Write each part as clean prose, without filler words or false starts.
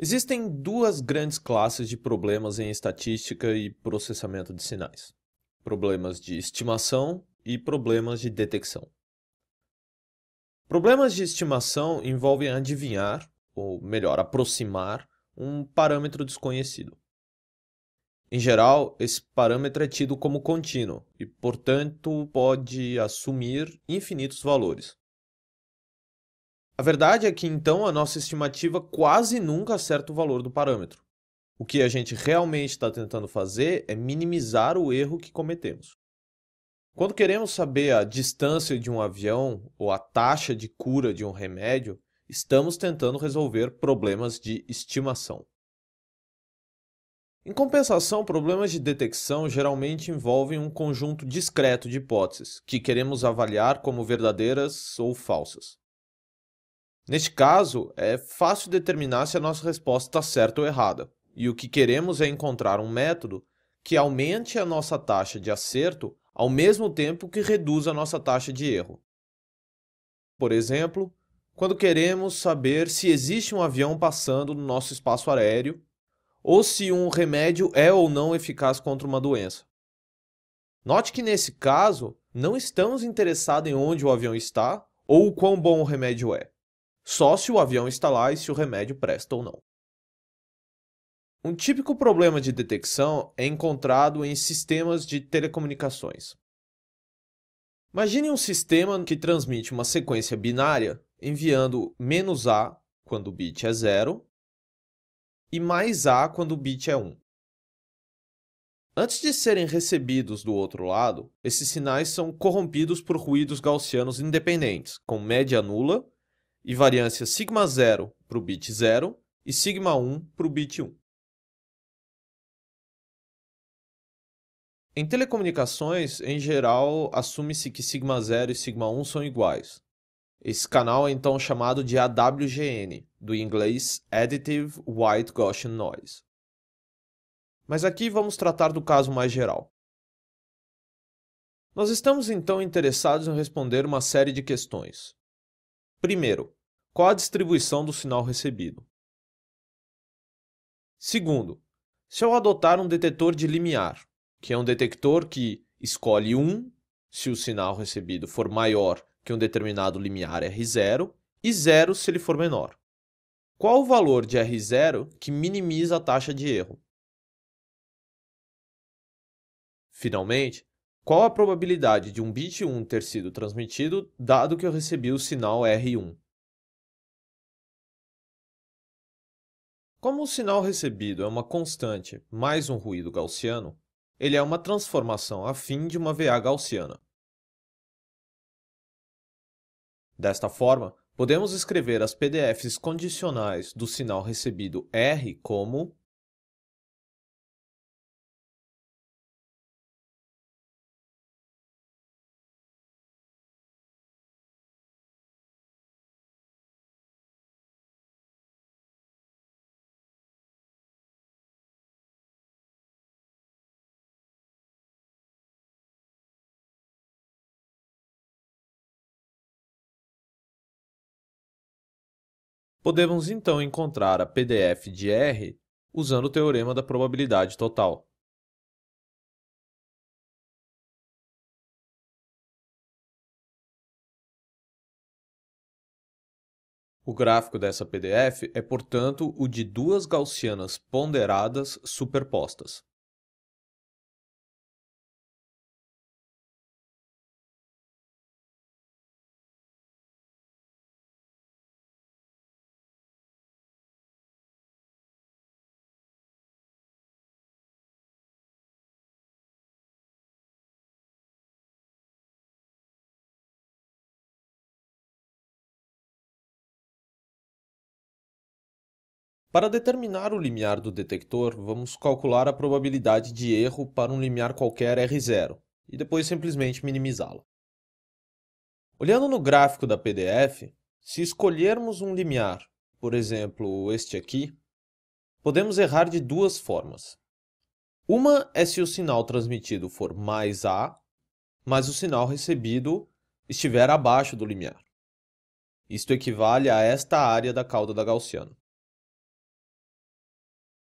Existem duas grandes classes de problemas em estatística e processamento de sinais: problemas de estimação e problemas de detecção. Problemas de estimação envolvem adivinhar, ou melhor, aproximar, um parâmetro desconhecido. Em geral, esse parâmetro é tido como contínuo e, portanto, pode assumir infinitos valores. A verdade é que, então, a nossa estimativa quase nunca acerta o valor do parâmetro. O que a gente realmente está tentando fazer é minimizar o erro que cometemos. Quando queremos saber a distância de um avião ou a taxa de cura de um remédio, estamos tentando resolver problemas de estimação. Em compensação, problemas de detecção geralmente envolvem um conjunto discreto de hipóteses que queremos avaliar como verdadeiras ou falsas. Neste caso, é fácil determinar se a nossa resposta está certa ou errada, e o que queremos é encontrar um método que aumente a nossa taxa de acerto ao mesmo tempo que reduza a nossa taxa de erro. Por exemplo, quando queremos saber se existe um avião passando no nosso espaço aéreo ou se um remédio é ou não eficaz contra uma doença. Note que nesse caso, não estamos interessados em onde o avião está ou o quão bom o remédio é. Só se o avião está lá e se o remédio presta ou não. Um típico problema de detecção é encontrado em sistemas de telecomunicações. Imagine um sistema que transmite uma sequência binária enviando "-a" quando o bit é 0 e "+a" quando o bit é 1. Antes de serem recebidos do outro lado, esses sinais são corrompidos por ruídos gaussianos independentes, com média nula e variância σ0 para o bit 0 e σ1 para o bit 1. Em telecomunicações, em geral, assume-se que σ0 e σ1 são iguais. Esse canal é então chamado de AWGN, do inglês Additive White Gaussian Noise. Mas aqui vamos tratar do caso mais geral. Nós estamos então interessados em responder uma série de questões. Primeiro, qual a distribuição do sinal recebido? Segundo, se eu adotar um detetor de limiar, que é um detector que escolhe 1 se o sinal recebido for maior que um determinado limiar R0 e 0 se ele for menor. Qual o valor de R0 que minimiza a taxa de erro? Finalmente, qual a probabilidade de um bit 1 ter sido transmitido dado que eu recebi o sinal R1? Como o sinal recebido é uma constante mais um ruído gaussiano, ele é uma transformação afim de uma VA gaussiana. Desta forma, podemos escrever as PDFs condicionais do sinal recebido R como Podemos então encontrar a PDF de R usando o teorema da probabilidade total. O gráfico dessa PDF é, portanto, o de duas gaussianas ponderadas superpostas. Para determinar o limiar do detector, vamos calcular a probabilidade de erro para um limiar qualquer R0 e depois simplesmente minimizá-lo. Olhando no gráfico da PDF, se escolhermos um limiar, por exemplo, este aqui, podemos errar de duas formas. Uma é se o sinal transmitido for "+a", mas o sinal recebido estiver abaixo do limiar. Isto equivale a esta área da cauda da gaussiana.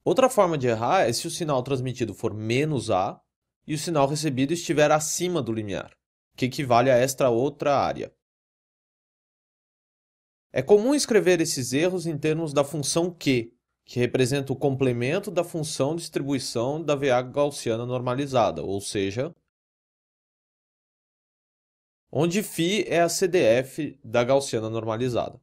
Outra forma de errar é se o sinal transmitido for menos A e o sinal recebido estiver acima do limiar, que equivale a esta outra área. É comum escrever esses erros em termos da função Q, que representa o complemento da função distribuição da VA gaussiana normalizada, ou seja, onde φ é a CDF da gaussiana normalizada.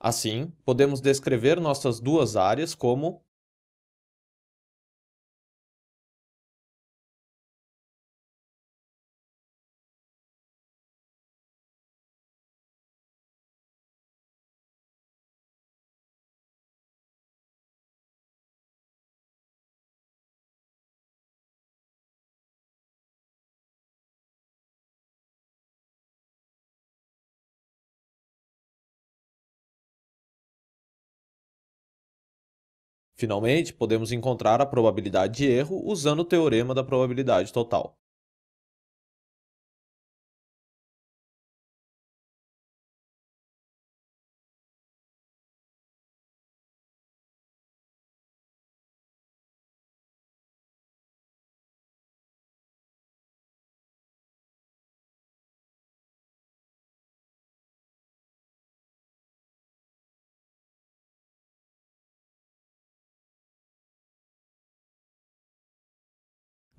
Assim, podemos descrever nossas duas áreas como Finalmente, podemos encontrar a probabilidade de erro usando o teorema da probabilidade total.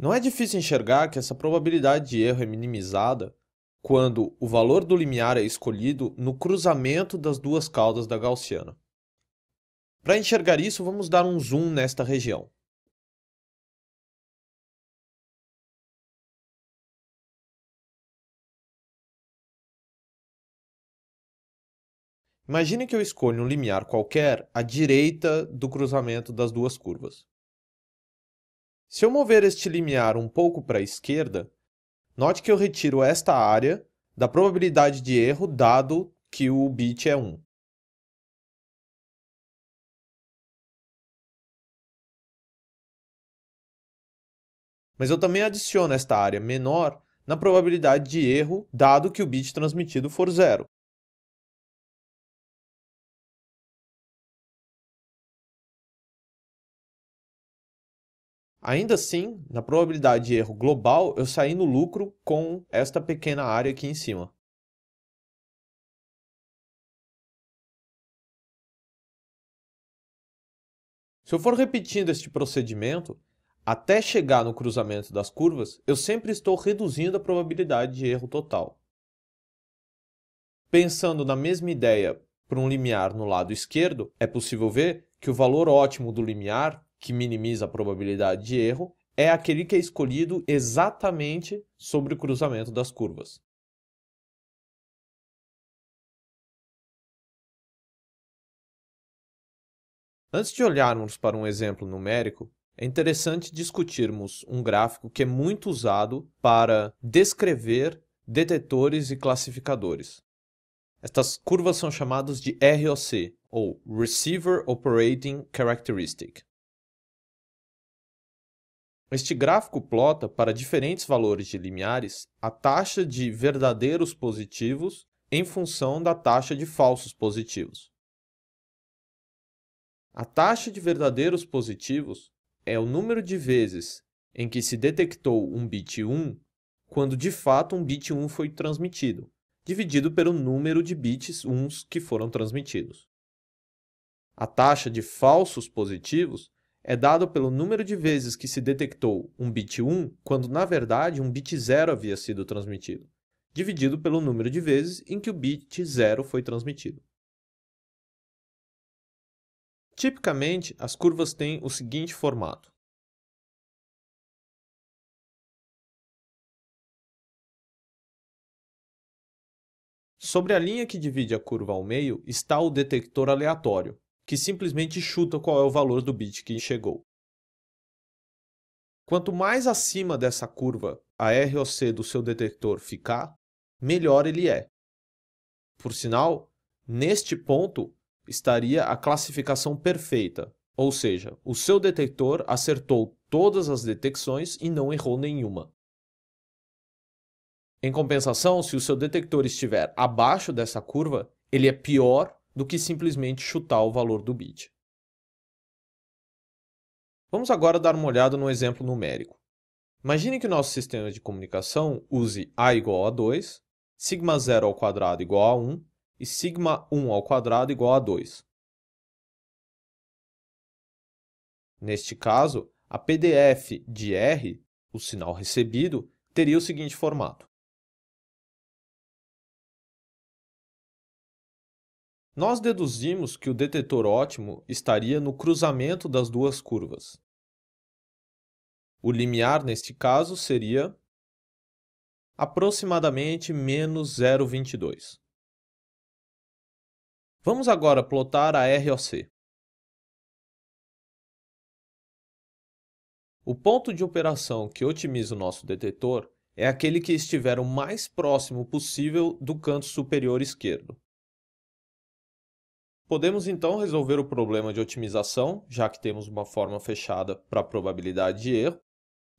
Não é difícil enxergar que essa probabilidade de erro é minimizada quando o valor do limiar é escolhido no cruzamento das duas caudas da gaussiana. Para enxergar isso, vamos dar um zoom nesta região. Imagine que eu escolho um limiar qualquer à direita do cruzamento das duas curvas. Se eu mover este limiar um pouco para a esquerda, note que eu retiro esta área da probabilidade de erro dado que o bit é 1. Mas eu também adiciono esta área menor na probabilidade de erro dado que o bit transmitido for 0. Ainda assim, na probabilidade de erro global, eu saí no lucro com esta pequena área aqui em cima. Se eu for repetindo este procedimento, até chegar no cruzamento das curvas, eu sempre estou reduzindo a probabilidade de erro total. Pensando na mesma ideia para um limiar no lado esquerdo, é possível ver que o valor ótimo do limiar, que minimiza a probabilidade de erro, é aquele que é escolhido exatamente sobre o cruzamento das curvas. Antes de olharmos para um exemplo numérico, é interessante discutirmos um gráfico que é muito usado para descrever detetores e classificadores. Estas curvas são chamadas de ROC, ou Receiver Operating Characteristic. Este gráfico plota para diferentes valores de limiares a taxa de verdadeiros positivos em função da taxa de falsos positivos. A taxa de verdadeiros positivos é o número de vezes em que se detectou um bit 1 quando de fato um bit 1 foi transmitido, dividido pelo número de bits 1s que foram transmitidos. A taxa de falsos positivos é dada pelo número de vezes que se detectou um bit 1 quando na verdade um bit 0 havia sido transmitido, dividido pelo número de vezes em que o bit 0 foi transmitido. Tipicamente, as curvas têm o seguinte formato. Sobre a linha que divide a curva ao meio está o detector aleatório, que simplesmente chuta qual é o valor do bit que chegou. Quanto mais acima dessa curva a ROC do seu detector ficar, melhor ele é. Por sinal, neste ponto estaria a classificação perfeita, ou seja, o seu detector acertou todas as detecções e não errou nenhuma. Em compensação, se o seu detector estiver abaixo dessa curva, ele é pior do que simplesmente chutar o valor do bit. Vamos agora dar uma olhada no exemplo numérico. Imagine que o nosso sistema de comunicação use A igual a 2, sigma 0 ao quadrado igual a 1 e sigma 1 ao quadrado igual a 2. Neste caso, a PDF de R, o sinal recebido, teria o seguinte formato. Nós deduzimos que o detetor ótimo estaria no cruzamento das duas curvas. O limiar, neste caso, seria aproximadamente menos 0,22. Vamos agora plotar a ROC. O ponto de operação que otimiza o nosso detetor é aquele que estiver o mais próximo possível do canto superior esquerdo. Podemos então resolver o problema de otimização, já que temos uma forma fechada para a probabilidade de erro,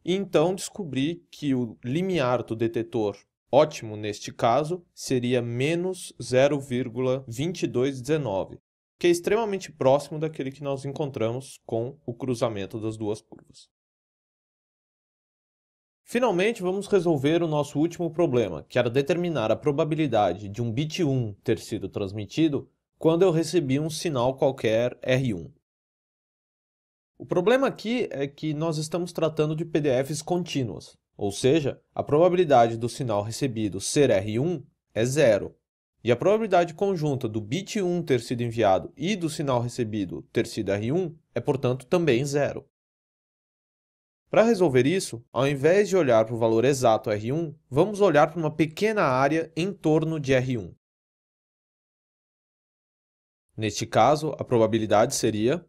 e então descobrir que o limiar do detetor ótimo neste caso seria menos 0,2219, que é extremamente próximo daquele que nós encontramos com o cruzamento das duas curvas. Finalmente, vamos resolver o nosso último problema, que era determinar a probabilidade de um bit 1 ter sido transmitido quando eu recebi um sinal qualquer R1. O problema aqui é que nós estamos tratando de PDFs contínuas, ou seja, a probabilidade do sinal recebido ser R1 é zero, e a probabilidade conjunta do bit 1 ter sido enviado e do sinal recebido ter sido R1 é, portanto, também zero. Para resolver isso, ao invés de olhar para o valor exato R1, vamos olhar para uma pequena área em torno de R1. Neste caso, a probabilidade seria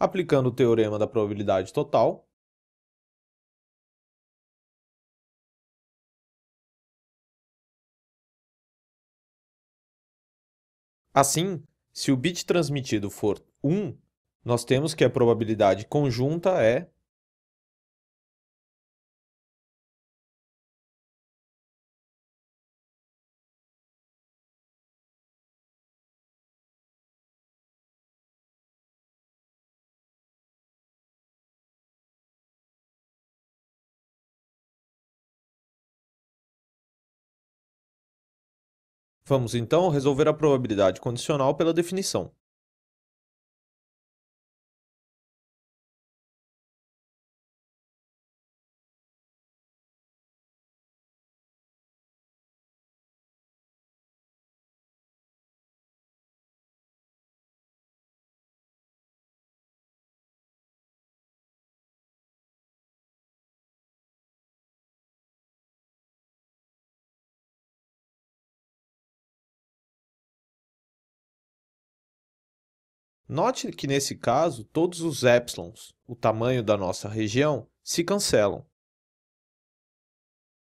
aplicando o teorema da probabilidade total, assim, se o bit transmitido for 1, nós temos que a probabilidade conjunta é Vamos então resolver a probabilidade condicional pela definição. Note que nesse caso, todos os épsilons, o tamanho da nossa região, se cancelam.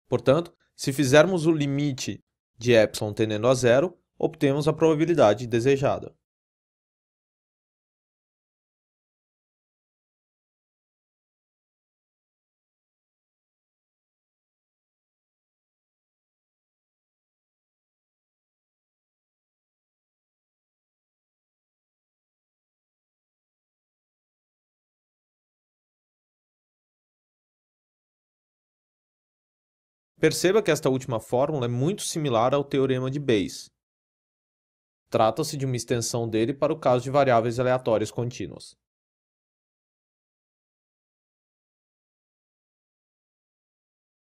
Portanto, se fizermos o limite de epsilon tendendo a zero, obtemos a probabilidade desejada. Perceba que esta última fórmula é muito similar ao teorema de Bayes. Trata-se de uma extensão dele para o caso de variáveis aleatórias contínuas.